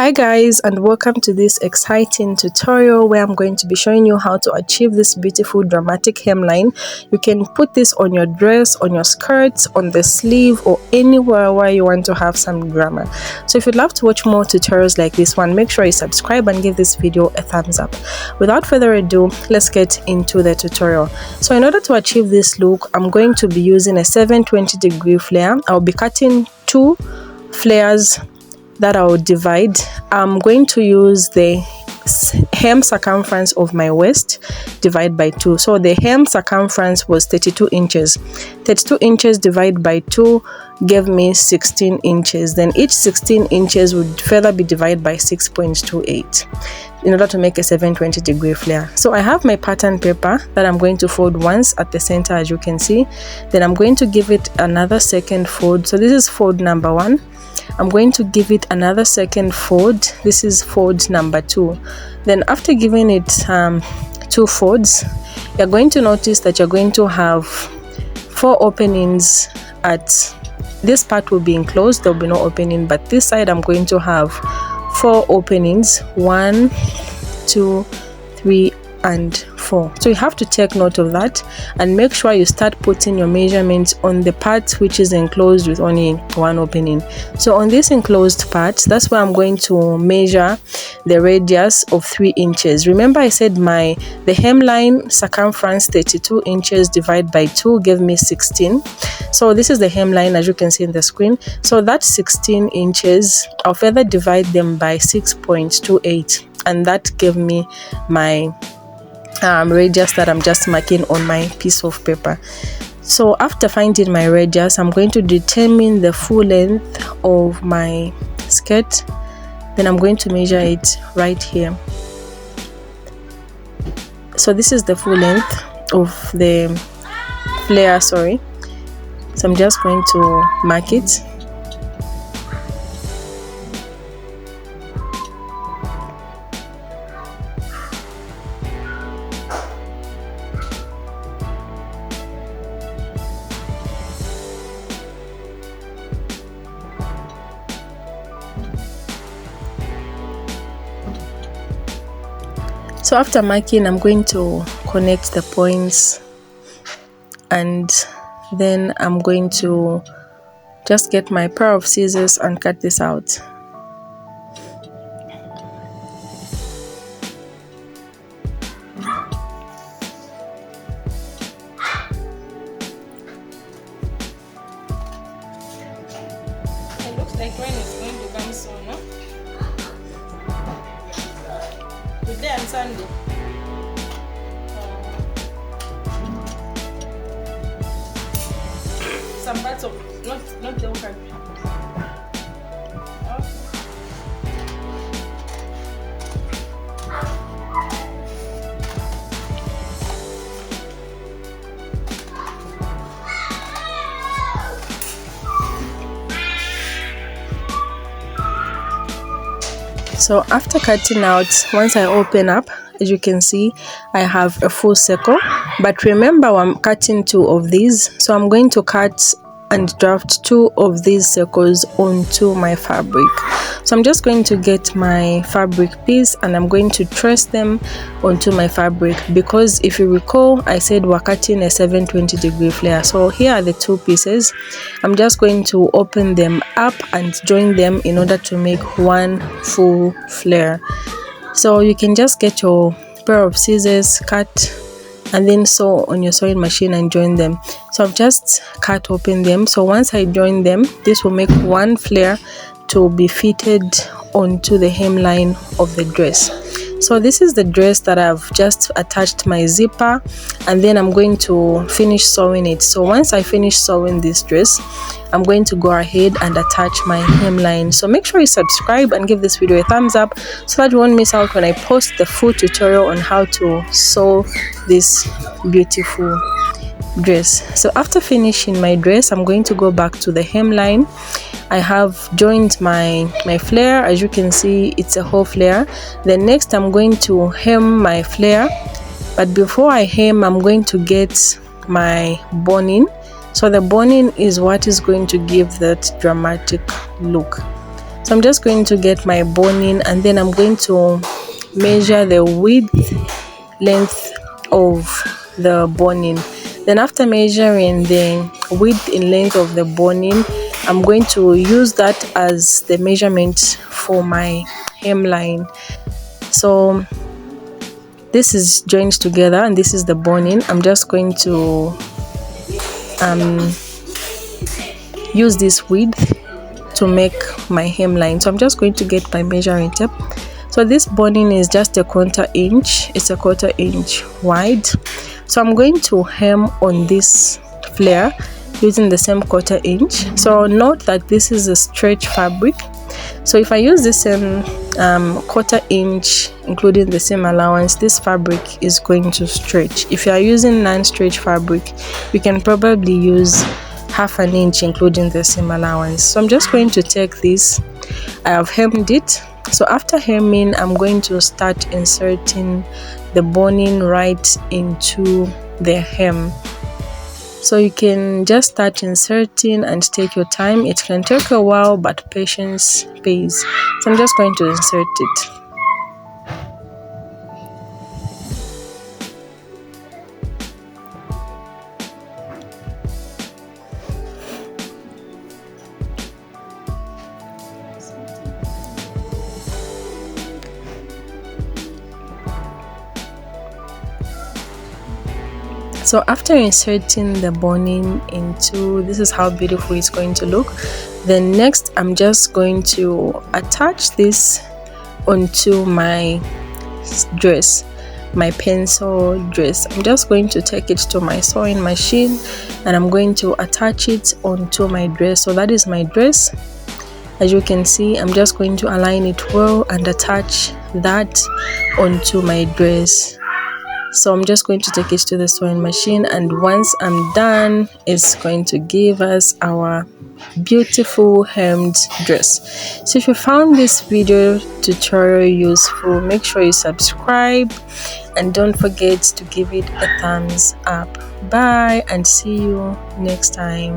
Hi guys, and welcome to this exciting tutorial where I'm going to be showing you how to achieve this beautiful dramatic hemline. You can put this on your dress, on your skirts, on the sleeve, or anywhere where you want to have some drama. So if you'd love to watch more tutorials like this one, make sure you subscribe and give this video a thumbs up. Without further ado, let's get into the tutorial. So in order to achieve this look, I'm going to be using a 720-degree flare. I'll be cutting two flares that I'll divide. I'm going to use the hem circumference of my waist, divide by 2. So the hem circumference was 32 inches. 32 inches divided by 2 gave me 16 inches. Then each 16 inches would further be divided by 6.28 in order to make a 720-degree flare. So I have my pattern paper that I'm going to fold once at the center, as you can see. Then I'm going to give it another second fold. So this is fold number 1. I'm going to give it another second fold. This is fold number 2. Then after giving it 2 folds, you're going to notice that you're going to have 4 openings. At this part will be enclosed, there will be no opening, but this side I'm going to have 4 openings. 1, 2, 3 and 4. So you have to take note of that and make sure you start putting your measurements on the part which is enclosed with only 1 opening. So on this enclosed part, that's where I'm going to measure the radius of 3 inches. Remember I said the hemline circumference 32 inches divided by 2 gave me 16. So this is the hemline, as you can see in the screen. So that's 16 inches. I'll further divide them by 6.28, and that gave me my radius that I'm just marking on my piece of paper. So after finding my radius, I'm going to determine the full length of my skirt. Then I'm going to measure it right here. So this is the full length of the flare, so I'm just going to mark it. So after marking, I'm going to connect the points, and then I'm going to just get my pair of scissors and cut this out. It looks like rain is going to come soon, no? Today and Sunday. Some parts of not the whole country. So after cutting out, once I open up, as you can see, I have a full circle. But remember, I'm cutting 2 of these, so I'm going to cut and draft 2 of these circles onto my fabric. So I'm just going to get my fabric piece and I'm going to trace them onto my fabric, because if you recall, I said we're cutting a 720-degree flare. So here are the 2 pieces. I'm just going to open them up and join them in order to make one full flare. So you can just get your pair of scissors, cut, and then sew on your sewing machine and join them. So I've just cut open them. So once I join them, this will make one flare to be fitted onto the hemline of the dress. So this is the dress that I've just attached my zipper, and then I'm going to finish sewing it. So once I finish sewing this dress, I'm going to go ahead and attach my hemline. So make sure you subscribe and give this video a thumbs up so that you won't miss out when I post the full tutorial on how to sew this beautiful dress. So after finishing my dress, I'm going to go back to the hemline. I have joined my flare. As you can see, it's a whole flare. Then next I'm going to hem my flare, but before I hem, I'm going to get my boning. So the boning is what is going to give that dramatic look. So I'm just going to get my boning, and then I'm going to measure the length of the boning. Then after measuring the width and length of the boning, I'm going to use that as the measurement for my hemline. So this is joined together and this is the boning. I'm just going to use this width to make my hemline. So I'm just going to get my measuring tape. So this boning is just a 1/4 inch. It's a 1/4 inch wide. So I'm going to hem on this flare using the same 1/4 inch. So note that this is a stretch fabric. So if I use the same 1/4 inch, including the same allowance, this fabric is going to stretch. If you are using non-stretch fabric, you can probably use 1/2 inch, including the same allowance. So I'm just going to take this. I have hemmed it. So after hemming, I'm going to start inserting the boning right into the hem. So you can just start inserting and take your time. It can take a while, but patience pays. So I'm just going to insert it. So after inserting the boning into, this is how beautiful it's going to look. Then next, I'm just going to attach this onto my dress, my pencil dress. I'm just going to take it to my sewing machine and I'm going to attach it onto my dress. So that is my dress. As you can see, I'm just going to align it well and attach that onto my dress. So I'm just going to take it to the sewing machine, and once I'm done, it's going to give us our beautiful hemmed dress. So if you found this video tutorial useful, make sure you subscribe and don't forget to give it a thumbs up. Bye and see you next time.